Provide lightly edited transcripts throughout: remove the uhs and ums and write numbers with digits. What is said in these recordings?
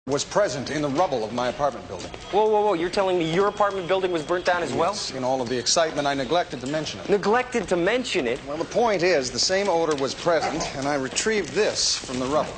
Was present in the rubble of my apartment building. Whoa, whoa, whoa. You're telling me your apartment building was burnt down as well? Yes, in all of the excitement, I neglected to mention it. Neglected to mention it? Well, the point is, the same odor was present, and I retrieved this from the rubble.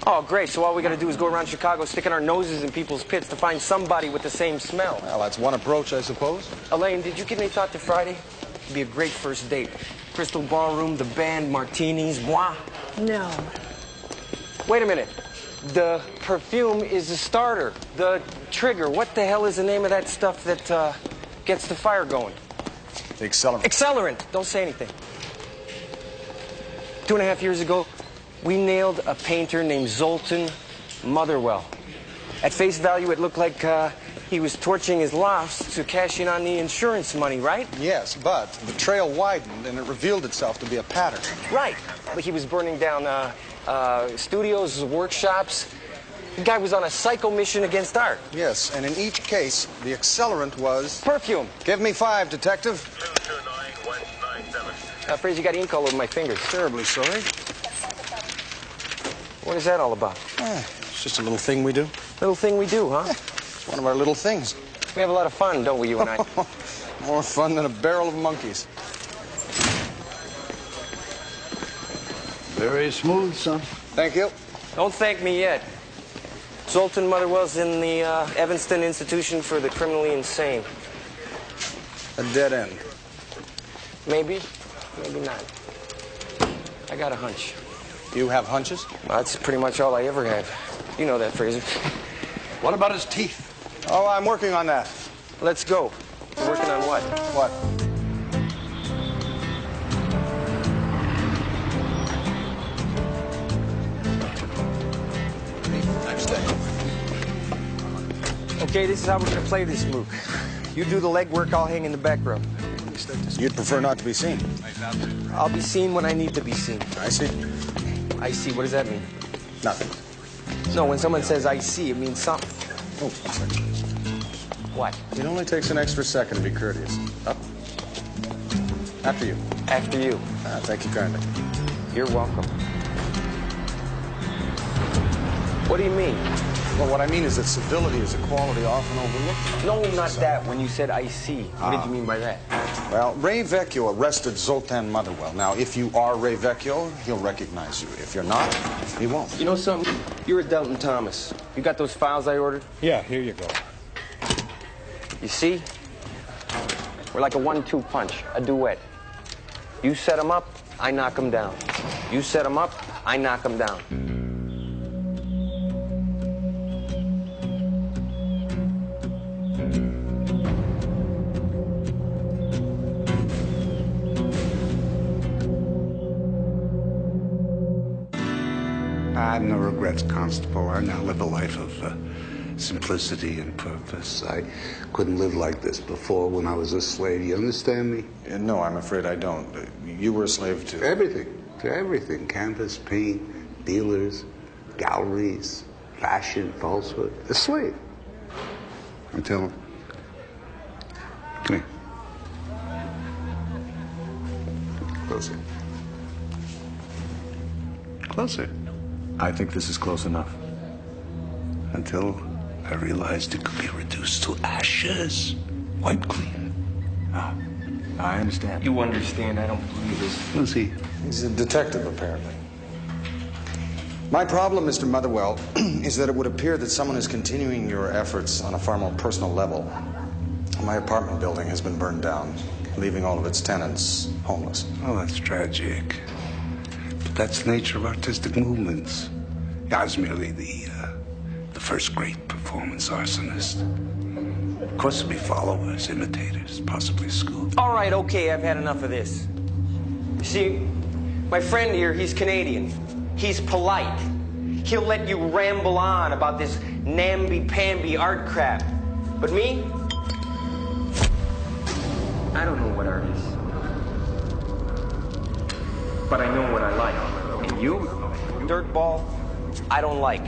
Oh, great. So all we got to do is go around Chicago sticking our noses in people's pits to find somebody with the same smell. Well, that's one approach, I suppose. Elaine, did you give any thought to Friday? It'd be a great first date. Crystal ballroom, the band, martinis, moi. No. Wait a minute. The perfume is the starter, the trigger. What the hell is the name of that stuff that gets the fire going? The accelerant. Accelerant. Don't say anything. 2.5 years ago, we nailed a painter named Zoltan Motherwell. At face value, it looked like he was torching his lofts to cash in on the insurance money, right? Yes, but the trail widened and it revealed itself to be a pattern. Right. But he was burning down studios, workshops. The guy was on a psycho mission against art. Yes, and in each case, the accelerant was... Perfume. Give me 5, Detective. 229-197. Afraid you got ink all over my fingers. Terribly sorry. What is that all about? It's just a little thing we do. Little thing we do, huh? It's one of our little things. We have a lot of fun, don't we, you and I? More fun than a barrel of monkeys. Very smooth, son. Thank you. Don't thank me yet. Zoltan Motherwell's in the Evanston Institution for the Criminally Insane. A dead end. Maybe, maybe not. I got a hunch. You have hunches? That's pretty much all I ever have. You know that, Fraser. What about his teeth? Oh, I'm working on that. Let's go. You're working on what? What? Okay, this is how we're going to play this, Mook. You do the legwork, I'll hang in the background. You'd prefer not to be seen. I'll be seen when I need to be seen. I see. I see. What does that mean? Nothing. No, when someone says I see, it means something. Oh, What? it only takes an extra second to be courteous. Up. After you. After you. Thank you kindly. You're welcome. What do you mean? Well, what I mean is that civility is a quality often overlooked. No, not that. When you said I see, what did you mean by that? Well, Ray Vecchio arrested Zoltan Motherwell. Now, if you are Ray Vecchio, he'll recognize you. If you're not, he won't. You know something? You're a Delton Thomas. You got those files I ordered? Yeah, here you go. You see? We're like a 1-2 punch, a duet. You set them up, I knock them down. You set them up, I knock them down. I have no regrets, Constable. I now live a life of simplicity and purpose. I couldn't live like this before when I was a slave. You understand me? No, I'm afraid I don't. You were a slave to... To everything. Canvas, paint, dealers, galleries, fashion, falsehood. A slave. Until... Come here. Closer. Closer. I think this is close enough. Until I realized it could be reduced to ashes. Wiped clean. I understand. You understand, I don't believe this. Who's he? He's a detective, apparently. My problem, Mr. Motherwell, is that it would appear that someone is continuing your efforts on a far more personal level. My apartment building has been burned down, leaving all of its tenants homeless. Oh, that's tragic. But that's the nature of artistic movements. I was merely the first great performance arsonist. Of course, there'll be followers, imitators, possibly schools. All right, okay, I've had enough of this. You see, my friend here, he's Canadian. He's polite. He'll let you ramble on about this namby-pamby art crap. But me? I don't know what art is. But I know what I like. And you? Dirtball, I don't like.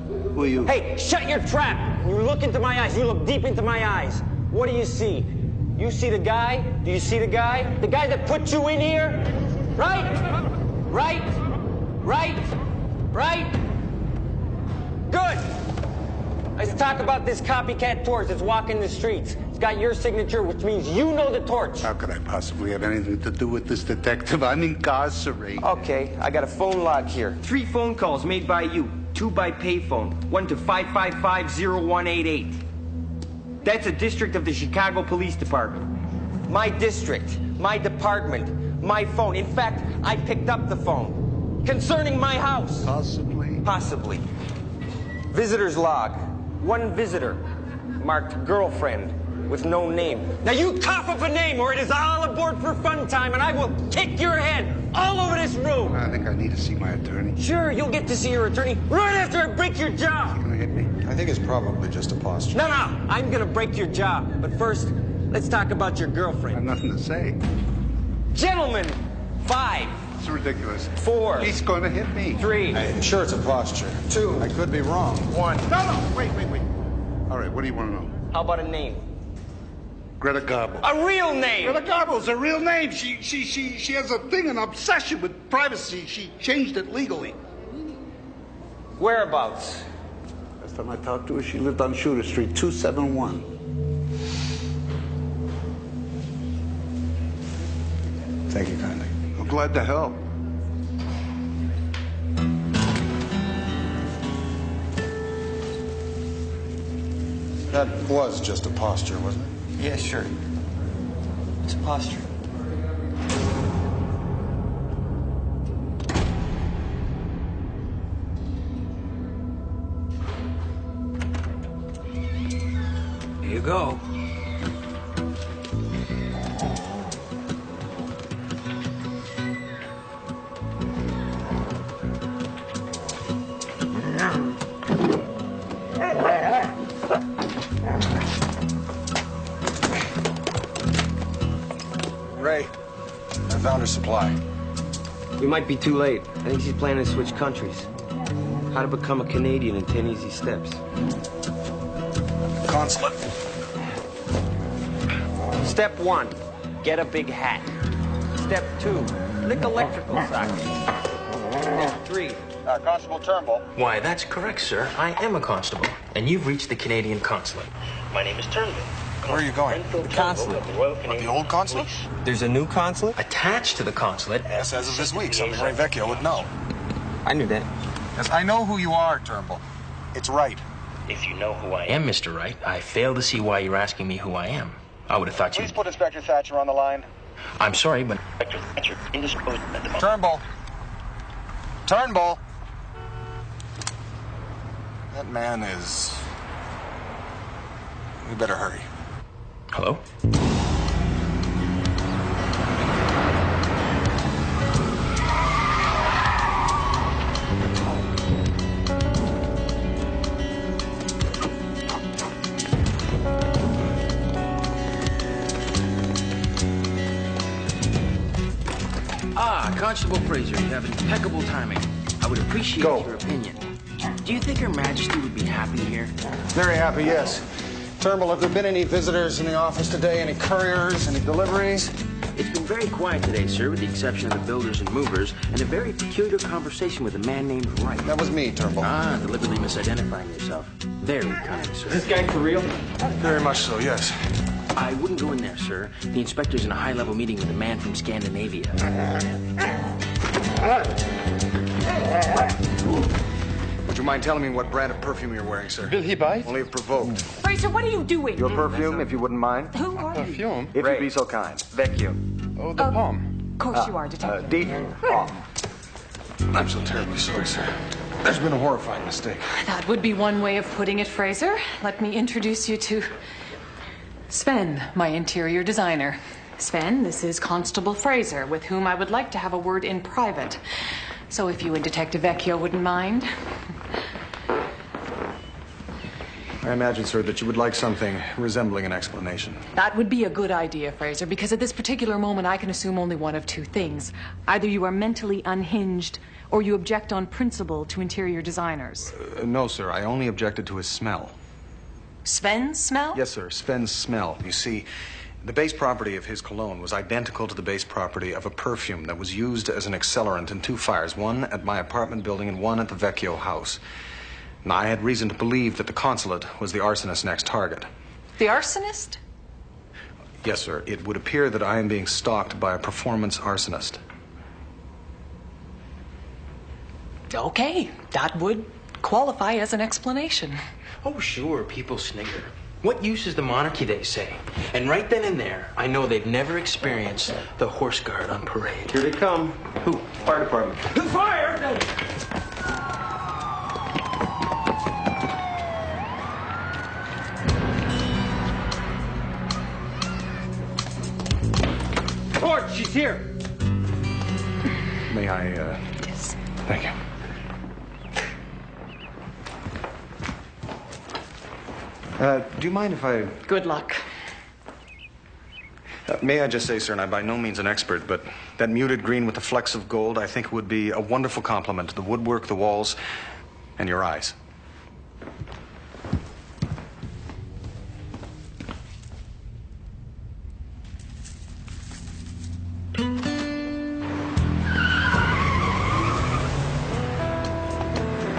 Who are you? Hey, shut your trap! You look into my eyes. You look deep into my eyes. What do you see? You see the guy? Do you see the guy? The guy that put you in here? Right? Right? Right? Right? talk about this copycat torch that's walking the streets. It's got your signature, which means you know the torch. How could I possibly have anything to do with this, detective? I'm incarcerated. Okay, I got a phone log here. 3 phone calls made by you. 2 by payphone. 1 to 555-0188. That's a district of the Chicago Police Department. My district, my department, my phone. In fact, I picked up the phone. Concerning my house. Possibly. Possibly. Visitor's log. 1 visitor. Marked girlfriend with no name. Now you cough up a name or it is all aboard for fun time and I will kick your head all over this room. I think I need to see my attorney. Sure, you'll get to see your attorney right after I break your jaw. You're gonna hit me? I think it's probably just a posture. No, I'm gonna break your jaw. But first, let's talk about your I have girlfriend. nothing to say. Gentlemen, 5, It's ridiculous. 4, He's gonna hit me. 3, I'm sure it's a posture. 2, I could be wrong. 1. No, wait. All right, what do you want to know? How about a name? Greta Garbo. A real name! Greta Garbo's a real name. She has a thing, an obsession with privacy. She changed it legally. Whereabouts? Last time I talked to her, she lived on Shooter Street, 271. Thank you kindly. I'm glad to help. That was just a posture, wasn't it? Yeah, sure. It's a posture. Here you go. Ray, I found her supply. We might be too late. I think she's planning to switch countries. How to become a Canadian in 10 easy steps. Consulate. Step 1, get a big hat. Step 2, lick electrical sockets. Step 3. Constable Turnbull. Why, that's correct, sir. I am a constable, and you've reached the Canadian consulate. My name is Turnbull. Where are you going? The consulate. The old consulate? There's a new consulate? Attached to the consulate. Yes, as of this week. Something Ray Vecchio would know. I knew that. Yes, I know who you are, Turnbull. It's right. If you know who I am, Mr. Wright, I fail to see why you're asking me who I am. I would have thought you... Please put Inspector Thatcher on the line. I'm sorry, but... Inspector Thatcher indisposed at the moment. Turnbull. Turnbull. That man is... We better hurry. Hello? Ah, Constable Fraser, you have impeccable timing. I would appreciate your opinion. Do you think Her Majesty would be happy here? Very happy, yes. Turnbull, have there been any visitors in the office today? Any couriers? Any deliveries? It's been very quiet today, sir, with the exception of the builders and movers, and a very peculiar conversation with a man named Wright. That was me, Turnbull. Ah, deliberately misidentifying yourself. Very cunning, sir. Is this guy for real? Very much so, yes. I wouldn't go in there, sir. The inspector's in a high-level meeting with a man from Scandinavia. Would you mind telling me what brand of perfume you're wearing, sir? Will he bite? Only if provoked. Fraser, what are you doing? Your perfume, if you wouldn't mind. Who are you? Perfume? If you'd be so kind. Vecchio. Oh, the palm. Of course you are, Detective. I'm so terribly sorry, sir. There's been a horrifying mistake. That would be one way of putting it, Fraser. Let me introduce you to Sven, my interior designer. Sven, this is Constable Fraser, with whom I would like to have a word in private. So if you and Detective Vecchio wouldn't mind. I imagine, sir, that you would like something resembling an explanation. That would be a good idea, Fraser, because at this particular moment I can assume only one of two things. Either you are mentally unhinged, or you object on principle to interior designers. No, sir. I only objected to his smell. Sven's smell? Yes, sir. Sven's smell. You see, the base property of his cologne was identical to the base property of a perfume that was used as an accelerant in 2 fires, one at my apartment building and one at the Vecchio house. I had reason to believe that the consulate was the arsonist's next target. The arsonist? Yes, sir. It would appear that I am being stalked by a performance arsonist. Okay, that would qualify as an explanation. Oh, sure, people snigger. What use is the monarchy, they say? And right then and there, I know they've never experienced the horse guard on parade. Here they come. Who? Fire department. Fire! George, she's here. May I, Yes. Thank you. Do you mind if I... Good luck. May I just say, sir, and I'm by no means an expert, but that muted green with the flecks of gold, I think would be a wonderful complement to the woodwork, the walls, and your eyes.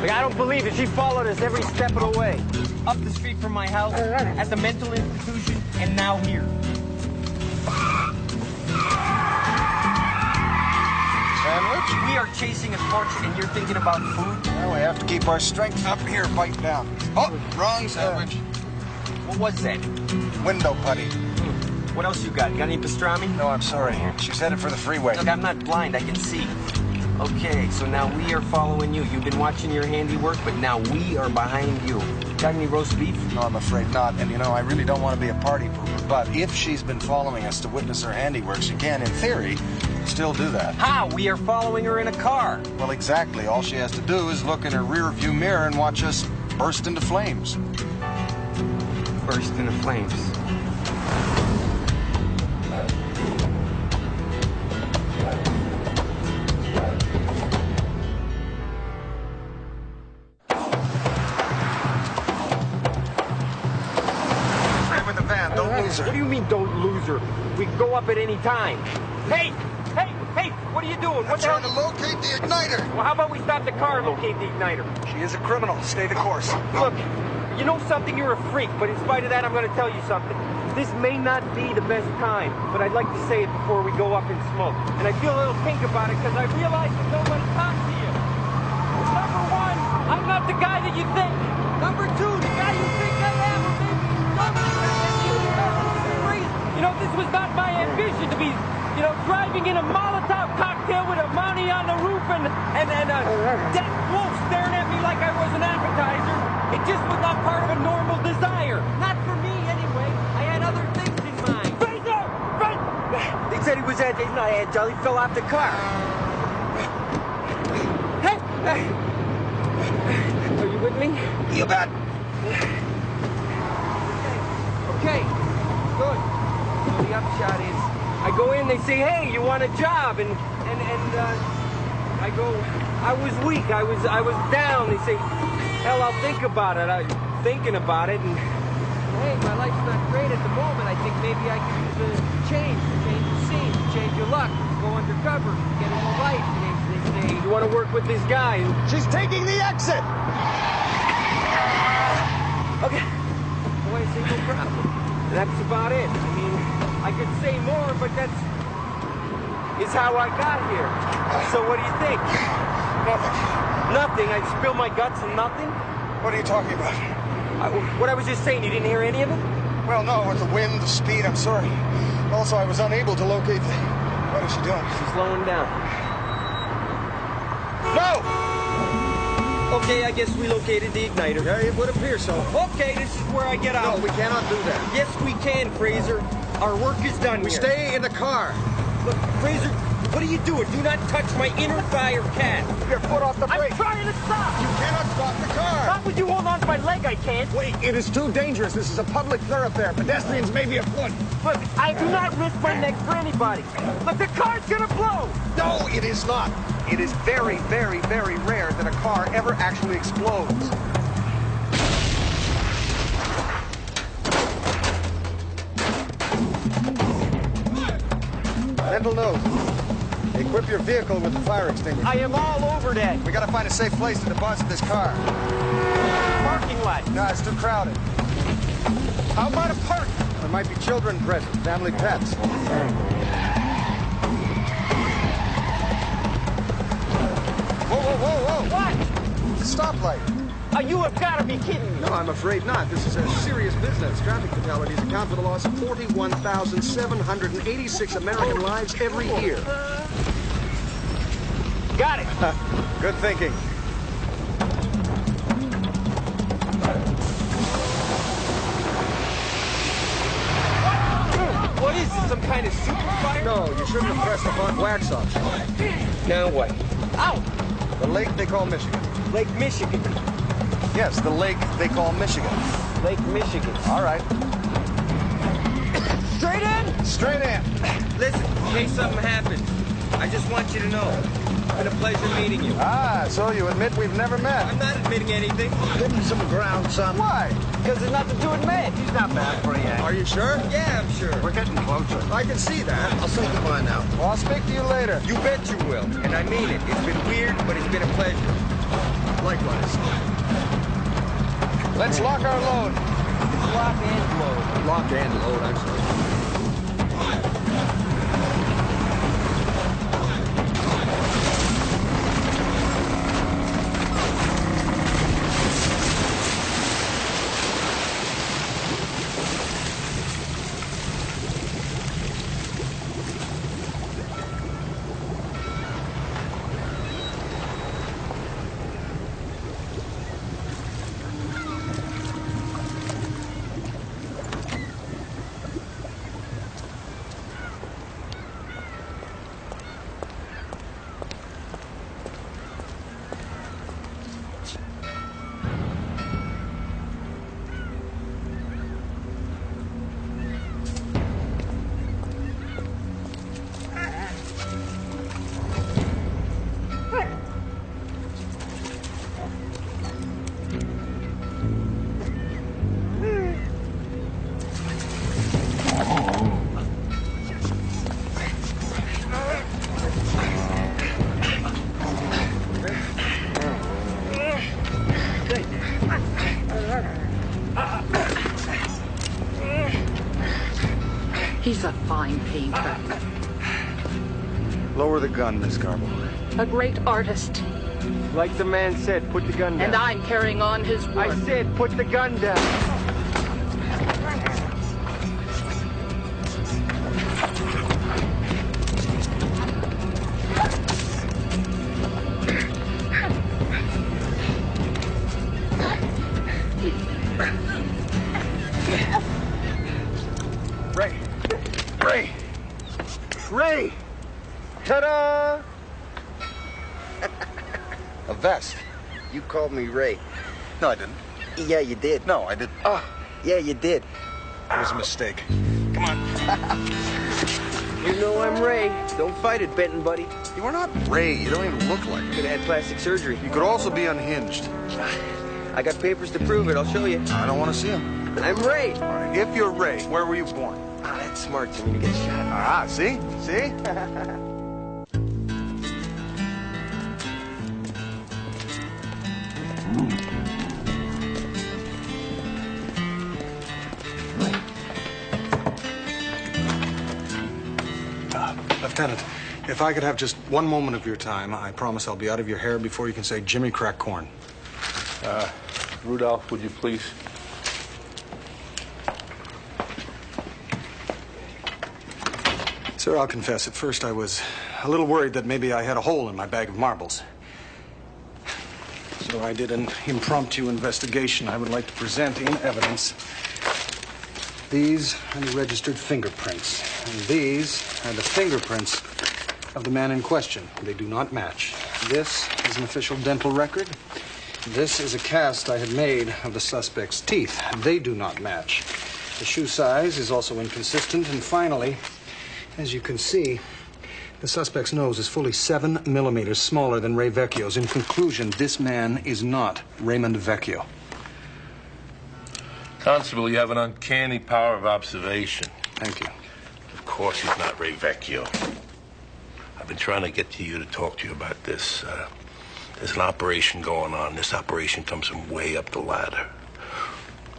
Like, I don't believe it. She followed us every step of the way. Up the street from my house, at the mental institution, and now here. Sandwich? We are chasing a fortune, and you're thinking about food? Well, we have to keep our strength up here, bite down. Oh, wrong sandwich. What was that? Window putty. What else you got? Got any pastrami? No, I'm sorry. She's headed for the freeway. Look, I'm not blind. I can see. Okay, so now we are following you. You've been watching your handiwork, but now we are behind you. Got any roast beef? No, I'm afraid not. And, you know, I really don't want to be a party pooper, but if she's been following us to witness her handiwork, she can, in theory, still do that. How? We are following her in a car. Well, exactly. All she has to do is look in her rear view mirror and watch us burst into flames. Burst into flames. Ram in the van. Don't lose her. What do you mean, don't lose her? We can go up at any time. Hey! Hey! Hey! What are you doing? I'm What the trying to hell? locate the igniter. Well, how about we stop the car and locate the igniter? She is a criminal. Stay the course. Look, you know something? You're a freak, but in spite of that, I'm going to tell you something. This may not be the best time, but I'd like to say it before we go up and smoke. And I feel a little pink about it because I realize that nobody talks to you. Number one, I'm not the guy that you think. Number two, the guy you think I am, or maybe somebody that you are. You know, this was not my ambition to be, you know, driving in a Molotov cocktail with a Mountie on the roof and a dead wolf staring at me like I was an appetizer. It just was not part of a normal desire. Not for me, anyway. I had other things in mind. Fraser! They said he was at Agile. He fell off the car. Hey! Are you with me? You bet. Okay, good. So the upshot is, I go in, they say, hey, you want a job? And I go, I was weak, I was down. They say, hell, I'll think about it. I'm thinking about it, and hey, my life's not great at the moment. I think maybe I could use a change the scene, change your luck, go undercover, get a new life. And they say, you want to work with this guy? And She's taking the exit. okay. Boy, I say no problem. That's about it. I mean, I could say more, but that's how I got here. So what do you think? Nothing. I spilled my guts and nothing? What are you talking about? What I was just saying, you didn't hear any of it? Well, no, with the wind, the speed, I'm sorry. Also, I was unable to locate the... What is she doing? She's slowing down. No! Okay, I guess we located the igniter. Yeah, it would appear so. Okay, this is where I get out. No, we cannot do that. Yes, we can, Fraser. Our work is done We here. stay in the car. Look, Fraser, what are you doing? Do not touch my inner fire cat. Your foot off the brake. I'm trying to stop. You cannot stop the car. Not with you hold on to my leg, I can't. Wait, it is too dangerous. This is a public thoroughfare. Pedestrians may be afoot. Look, I do not risk my neck for anybody. Look, the car's gonna blow. No, it is not. It is very, very, very rare that a car ever actually explodes. Mental note. Equip your vehicle with the fire extinguisher. I am all over that. We gotta find a safe place to deposit this car. inside. No, it's too crowded. How about a party? There might be children present, family pets. Whoa! What? Stoplight. You have got to be kidding me. No, I'm afraid not. This is a serious business. Traffic fatalities account for the loss of 41,786 American lives every year. Got it. Good thinking. What is this, some kind of super fire? No, you shouldn't have pressed the hot wax off. Now what? Ow! The lake they call Michigan. Lake Michigan. Yes, the lake they call Michigan. Lake Michigan. All right. Straight in? Straight in. Listen, in case something happens, I just want you to know, it's been a pleasure meeting you. Ah, so you admit we've never met. I'm not admitting anything. Give me some ground, son. Why? Because there's nothing to admit. He's not bad for you. Are you sure? Yeah, I'm sure. We're getting closer. I can see that. I'll say goodbye now. Well, I'll speak to you later. You bet you will. And I mean it. It's been weird, but it's been a pleasure. Likewise. Let's lock our load. It's lock and load. Lock and load, I'm sorry. He's a fine painter. Lower the gun, Miss Garbo. A great artist. Like the man said, put the gun down. And I'm carrying on his work. I said, put the gun down. Ray! Ta-da! A vest. You called me Ray. No, I didn't. Yeah, you did. No, I didn't. Oh, yeah, you did. It was a mistake. Come on. You know I'm Ray. Don't fight it, Benton, buddy. You are not Ray. You don't even look like it. Could have had plastic surgery. You could also be unhinged. I got papers to prove it. I'll show you. I don't want to see them. I'm Ray. All right. If you're Ray, where were you born? Ah, that's smart to me to get shot. Ah, see? See? Lieutenant, if I could have just one moment of your time, I promise I'll be out of your hair before you can say Jimmy crack corn. Rudolph, would you please? Sir, I'll confess, at first I was a little worried that maybe I had a hole in my bag of marbles. So I did an impromptu investigation. I would like to present in evidence. These are the registered fingerprints. And these are the fingerprints of the man in question. They do not match. This is an official dental record. This is a cast I had made of the suspect's teeth. They do not match. The shoe size is also inconsistent. And finally, as you can see, the suspect's nose is fully 7 millimeters smaller than Ray Vecchio's. In conclusion, this man is not Raymond Vecchio. Constable, you have an uncanny power of observation. Thank you. Of course he's not Ray Vecchio. I've been trying to get to you to talk to you about this. There's an operation going on. This operation comes from way up the ladder.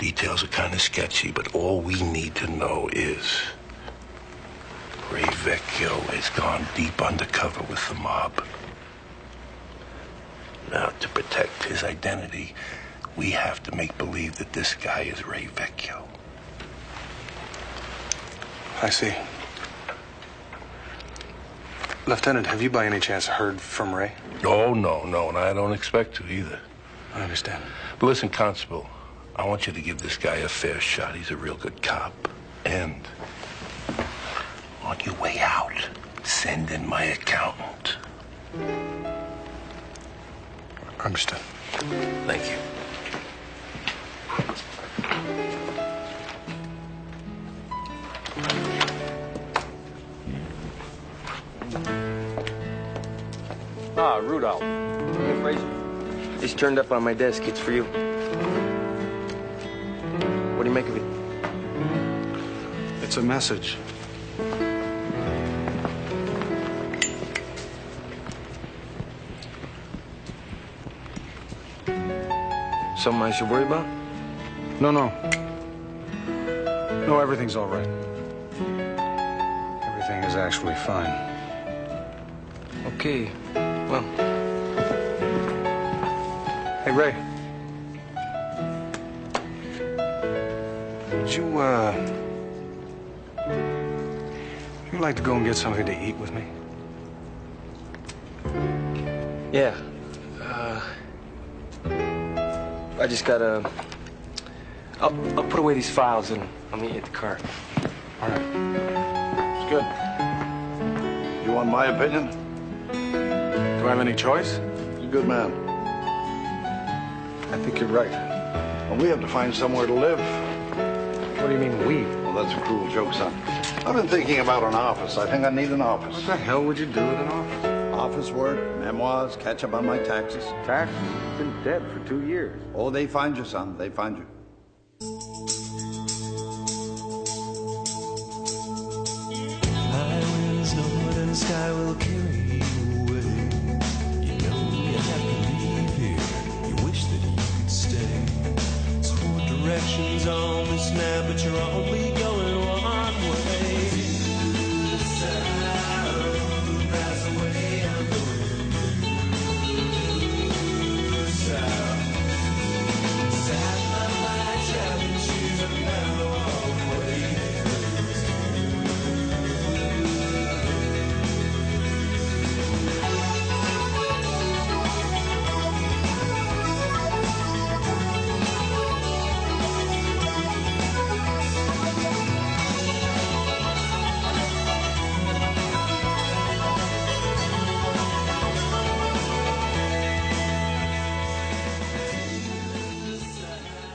Details are kind of sketchy, but all we need to know is Ray Vecchio has gone deep undercover with the mob. Now, to protect his identity, we have to make believe that this guy is Ray Vecchio. I see. Lieutenant, have you by any chance heard from Ray? Oh, no, and I don't expect to either. I understand. But listen, Constable, I want you to give this guy a fair shot. He's a real good cop. And on your way out, send in my accountant. Understood. Thank you. Ah, Rudolph. Hey, Fraser. It's turned up on my desk. It's for you. What do you make of it? It's a message. Something I should worry about? No. No, everything's all right. Everything is actually fine. Okay. Well, Hey, Ray. Would you like to go and get something to eat with me? yeah. I just gotta... I'll put away these files and I'll meet you at the car. All right. It's good. You want my opinion? Do I have any choice? He's a good man. I think you're right. And we have to find somewhere to live. What do you mean, we? Well, that's a cruel joke, son. I've been thinking about an office. I think I need an office. What the hell would you do with an office? Office work, memoirs, catch up on my taxes. Taxes? You've been dead for 2 years. Oh, they find you, son. They find you. High winds, northern sky will carry you away. You know you have to leave here. You wish that you could stay. There's 4 directions on this map, but you're only going